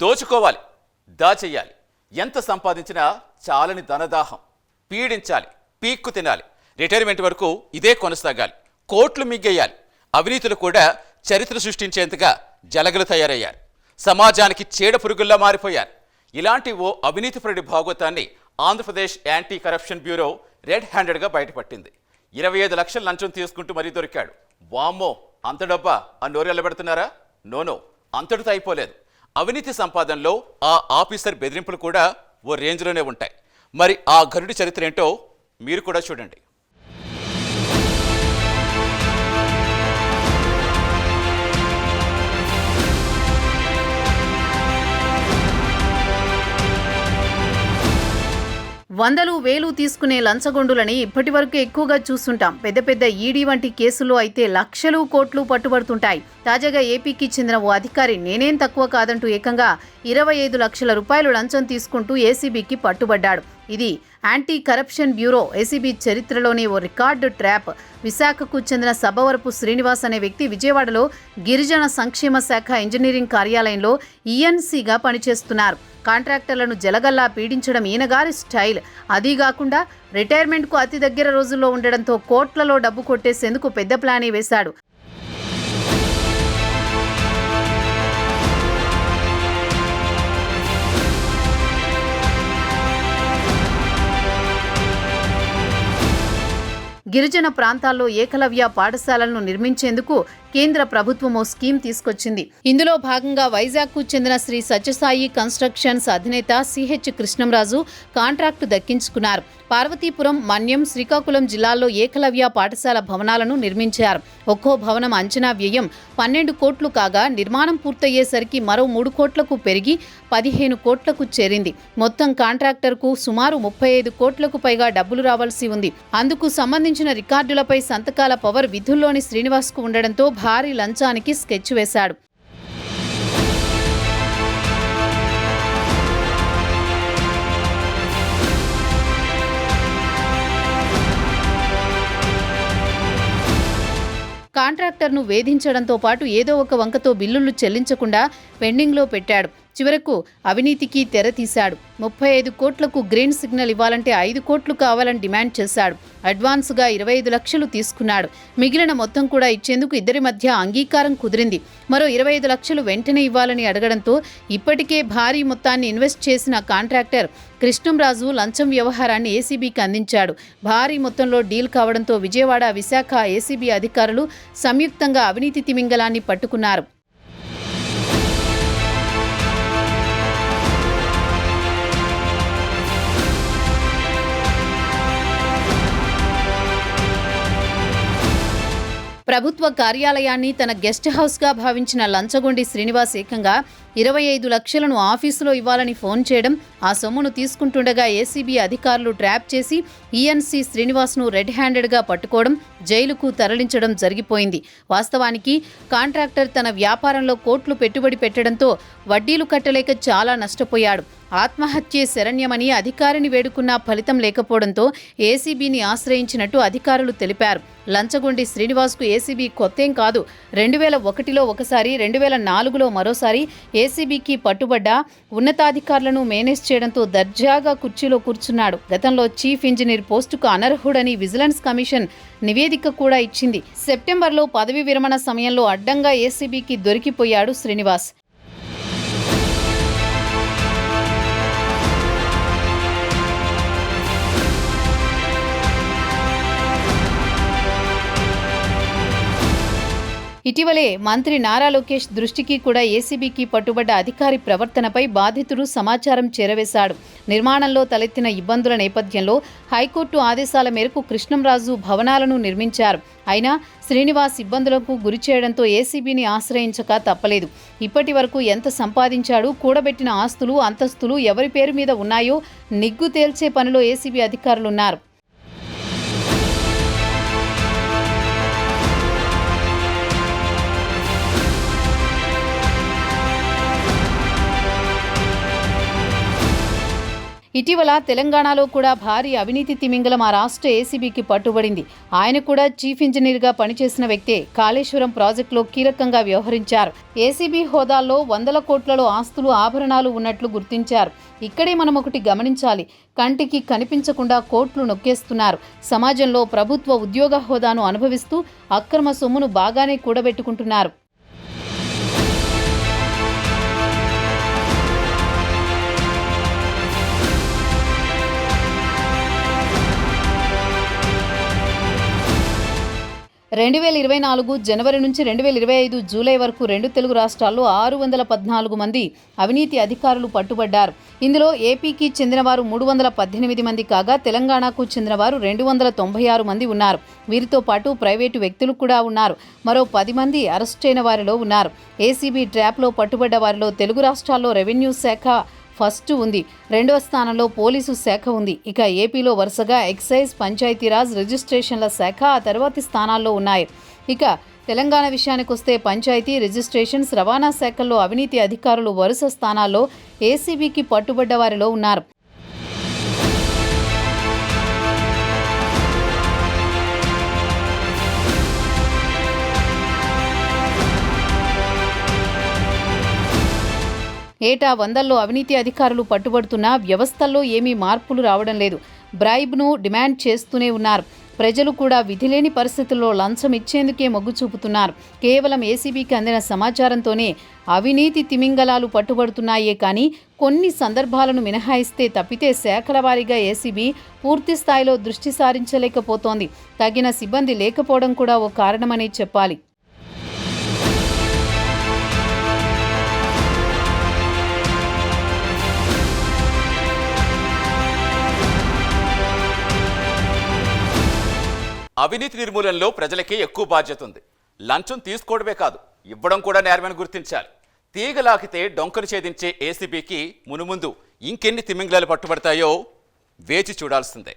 దోచుకోవాలి, దాచెయ్యాలి. ఎంత సంపాదించినా చాలని ధనదాహం. పీడించాలి, పీక్కు తినాలి. రిటైర్మెంట్ వరకు ఇదే కొనసాగాలి. కోట్లు మిగ్గేయాలి. అవినీతులు కూడా చరిత్ర సృష్టించేంతగా జలగలు తయారయ్యారు. సమాజానికి చీడ పురుగుల్లా మారిపోయారు. ఇలాంటి ఓ అవినీతిపరుడి భాగోతాన్ని Andhra Pradesh anti corruption bureau red హ్యాండెడ్గా బయటపట్టింది. 25 లక్షల లంచం తీసుకుంటూ మరీ దొరికాడు. వామ్మో, అంత డబ్బా అని నోరెళ్ళబెడుతున్నారా? నోనో, అంతటితో అయిపోలేదు. అవినీతి సంపాదనలో ఆ ఆఫీసర్ బెదిరింపులు కూడా ఓ రేంజ్లోనే ఉంటాయి. మరి ఆ గరుడి చరిత్ర ఏంటో మీరు కూడా చూడండి. వందలు వేలు తీసుకునే లంచగొండులని ఇప్పటి వరకు ఎక్కువగా చూస్తుంటాం. పెద్ద పెద్ద ఈడీ వంటి కేసుల్లో అయితే లక్షలు కోట్లు పట్టుబడుతుంటాయి. తాజాగా ఏపీకి చెందిన ఓ అధికారి నేనేం తక్కువ కాదంటూ ఏకంగా 25 లక్షల రూపాయలు లంచం తీసుకుంటూ ఏసీబీకి పట్టుబడ్డాడు. ఇది యాంటీ కరప్షన్ బ్యూరో ఏసీబీ చరిత్రలోని ఓ రికార్డు ట్రాప్. విశాఖకు చెందిన సభవరపు శ్రీనివాస్ అనే వ్యక్తి విజయవాడలో గిరిజన సంక్షేమ శాఖ ఇంజనీరింగ్ కార్యాలయంలో ఈఎన్సీగా పనిచేస్తున్నారు. కాంట్రాక్టర్లను జలగల్లా పీడించడం ఈయనగారి స్టైల్. అదీగాకుండా రిటైర్మెంట్కు అతి దగ్గర రోజుల్లో ఉండడంతో కోట్లలో డబ్బు కొట్టేసేందుకు పెద్ద ప్లానే వేశాడు. గిరిజన ప్రాంతాల్లో ఏకలవ్య పాఠశాలలను నిర్మించేందుకు కేంద్ర ప్రభుత్వం ఓ స్కీమ్ తీసుకొచ్చింది. ఇందులో భాగంగా వైజాగ్కు చెందిన శ్రీ సత్యసాయి కన్స్ట్రక్షన్స్ అధినేత సిహెచ్ కృష్ణంరాజు కాంట్రాక్టు దక్కించుకున్నారు. పార్వతీపురం, మన్యం, శ్రీకాకుళం జిల్లాల్లో ఏకలవ్య పాఠశాల భవనాలను నిర్మించారు. ఒక్కో భవనం అంచనా వ్యయం 12 కోట్లు కాగా నిర్మాణం పూర్తయ్యేసరికి మరో 3 కోట్లకు పెరిగి 15 కోట్లకు చేరింది. మొత్తం కాంట్రాక్టర్కు సుమారు 35 కోట్లకు పైగా డబ్బులు రావాల్సి ఉంది. అందుకు సంబంధించిన రికార్డులపై సంతకాల పవర్ విధుల్లోని శ్రీనివాస్కు ఉండడంతో భారీ లంచానికి స్కెచ్ వేశాడు. కాంట్రాక్టర్ను వేధించడంతో పాటు ఏదో ఒక వంకతో బిల్లులు చెల్లించకుండా పెండింగ్లో పెట్టాడు. చివరకు అవినీతికి తెర తీశాడు. 35 కోట్లకు గ్రీన్ సిగ్నల్ ఇవ్వాలంటే 5 కోట్లు కావాలని డిమాండ్ చేశాడు. అడ్వాన్స్గా 25 లక్షలు తీసుకున్నాడు. మిగిలిన మొత్తం కూడా ఇచ్చేందుకు ఇద్దరి మధ్య అంగీకారం కుదిరింది. మరో 25 లక్షలు వెంటనే ఇవ్వాలని అడగడంతో ఇప్పటికే భారీ మొత్తాన్ని ఇన్వెస్ట్ చేసిన కాంట్రాక్టర్ కృష్ణంరాజు లంచం వ్యవహారాన్ని ఏసీబీకి అందించాడు. భారీ మొత్తంలో డీల్ కావడంతో విజయవాడ, విశాఖ ఏసీబీ అధికారులు సంయుక్తంగా అవినీతి తిమింగలాన్ని పట్టుకున్నారు. ప్రభుత్వ కార్యాలయాన్ని తన గెస్ట్ హౌస్గా భావించిన లంచగొండి శ్రీనివాస్ ఏకంగా 25 లక్షలను ఆఫీసులో ఇవ్వాలని ఫోన్ చేయడం, ఆ సొమ్మును తీసుకుంటుండగా ఏసీబీ అధికారులు ట్రాప్ చేసి ఈఎన్సీ శ్రీనివాస్ను రెడ్ హ్యాండెడ్గా పట్టుకోవడం, జైలుకు తరలించడం జరిగిపోయింది. వాస్తవానికి కాంట్రాక్టర్ తన వ్యాపారంలో కోట్లు పెట్టుబడి పెట్టడంతో వడ్డీలు కట్టలేక చాలా నష్టపోయాడు. ఆత్మహత్యే శరణ్యమని అధికారిని వేడుకున్నా ఫలితం లేకపోవడంతో ఏసీబీని ఆశ్రయించినట్టు అధికారులు తెలిపారు. లంచగొండి శ్రీనివాస్కు ఏసీబీ కొత్తేం కాదు. 2001లో ఒకసారి, 2004లో మరోసారి ఏసీబీకి పట్టుబడ్డా ఉన్నతాధికారులను మేనేజ్ చేయడంతో దర్జాగా కుర్చీలో కూర్చున్నాడు. గతంలో చీఫ్ ఇంజనీర్ పోస్టుకు అనర్హుడని విజిలెన్స్ కమిషన్ నివేదిక కూడా ఇచ్చింది. సెప్టెంబర్లో పదవి విరమణ సమయంలో అడ్డంగా ఏసీబీకి దొరికిపోయాడు శ్రీనివాస్. ఇటీవలే మంత్రి నారా లోకేష్ దృష్టికి కూడా ఏసీబీకి పట్టుబడ్డ అధికారి ప్రవర్తనపై బాధితుడు సమాచారం చేరవేశాడు. నిర్మాణంలో తలెత్తిన ఇబ్బందుల నేపథ్యంలో హైకోర్టు ఆదేశాల మేరకు కృష్ణంరాజు భవనాలను నిర్మించారు. అయినా శ్రీనివాస్ ఇబ్బందులకు గురి చేయడంతో ఏసీబీని ఆశ్రయించక తప్పలేదు. ఇప్పటి వరకు ఎంత సంపాదించాడు, కూడబెట్టిన ఆస్తులు, అంతస్తులు ఎవరి పేరు మీద ఉన్నాయో నిగ్గు తేల్చే పనిలో ఏసీబీ అధికారులున్నారు. ఇటీవల తెలంగాణలో కూడా భారీ అవినీతి తిమింగలం ఆ రాష్ట్ర ఏసీబీకి పట్టుబడింది. ఆయన కూడా చీఫ్ ఇంజనీర్గా పనిచేసిన వ్యక్తే. కాళేశ్వరం ప్రాజెక్టులో కీలకంగా వ్యవహరించారు. ఏసీబీ హోదాల్లో 100 కోట్లలో ఆస్తులు, ఆభరణాలు ఉన్నట్లు గుర్తించారు. ఇక్కడే మనం ఒకటి గమనించాలి. కంటికి కనిపించకుండా కోట్లు నొక్కేస్తున్నారు. సమాజంలో ప్రభుత్వ ఉద్యోగ హోదాను అనుభవిస్తూ అక్రమ సొమ్మును బాగానే కూడబెట్టుకుంటున్నారు. రెండు 2024 జనవరి నుంచి 2025 జూలై వరకు 2 తెలుగు రాష్ట్రాల్లో 614 మంది అవినీతి అధికారులు పట్టుబడ్డారు. ఇందులో ఏపీకి చెందినవారు 318 మంది కాగా తెలంగాణకు చెందినవారు 296 మంది ఉన్నారు. వీరితో పాటు ప్రైవేటు వ్యక్తులు కూడా ఉన్నారు. మరో 10 మంది అరెస్టైన వారిలో ఉన్నారు. ఏసీబీ ట్రాప్లో పట్టుబడ్డ వారిలో తెలుగు రాష్ట్రాల్లో రెవెన్యూ శాఖ ఫస్ట్ ఉంది. రెండవ స్థానంలో పోలీసు శాఖ ఉంది. ఇక ఏపీలో వరుసగా ఎక్సైజ్, పంచాయతీరాజ్, రిజిస్ట్రేషన్ల శాఖ ఆ తర్వాతి స్థానాల్లో ఉన్నాయి. ఇక తెలంగాణ విషయానికొస్తే పంచాయతీ, రిజిస్ట్రేషన్స్, రవాణా శాఖల్లో అవినీతి అధికారులు వరుస స్థానాల్లో ఏసీబీకి పట్టుబడ్డ వారిలో ఉన్నారు. ఏటా 100లో అవినీతి అధికారులు పట్టుబడుతున్నా వ్యవస్థల్లో ఏమీ మార్పులు రావడం లేదు. బ్రైబ్ను డిమాండ్ చేస్తూనే ఉన్నారు. ప్రజలు కూడా విధిలేని పరిస్థితుల్లో లంచం ఇచ్చేందుకే మొగ్గు చూపుతున్నారు. కేవలం ఏసీబీకి అందిన సమాచారంతోనే అవినీతి తిమింగలాలు పట్టుబడుతున్నాయే కానీ కొన్ని సందర్భాలను మినహాయిస్తే తప్పితే శాఖల వారీగా ఏసీబీ పూర్తి స్థాయిలో దృష్టి సారించలేకపోతోంది. తగిన సిబ్బంది లేకపోవడం కూడా ఓ కారణమని చెప్పాలి. అవినీతి నిర్మూలనలో ప్రజలకే ఎక్కువ బాధ్యత ఉంది. లంచం తీసుకోవడమే కాదు, ఇవ్వడం కూడా నేరమని గుర్తించాలి. తీగలాకితే డొంకను ఛేదించే ఏసీబీకి మునుముందు ఇంకెన్ని తిమింగలాలు పట్టుబడతాయో వేచి చూడాల్సిందే.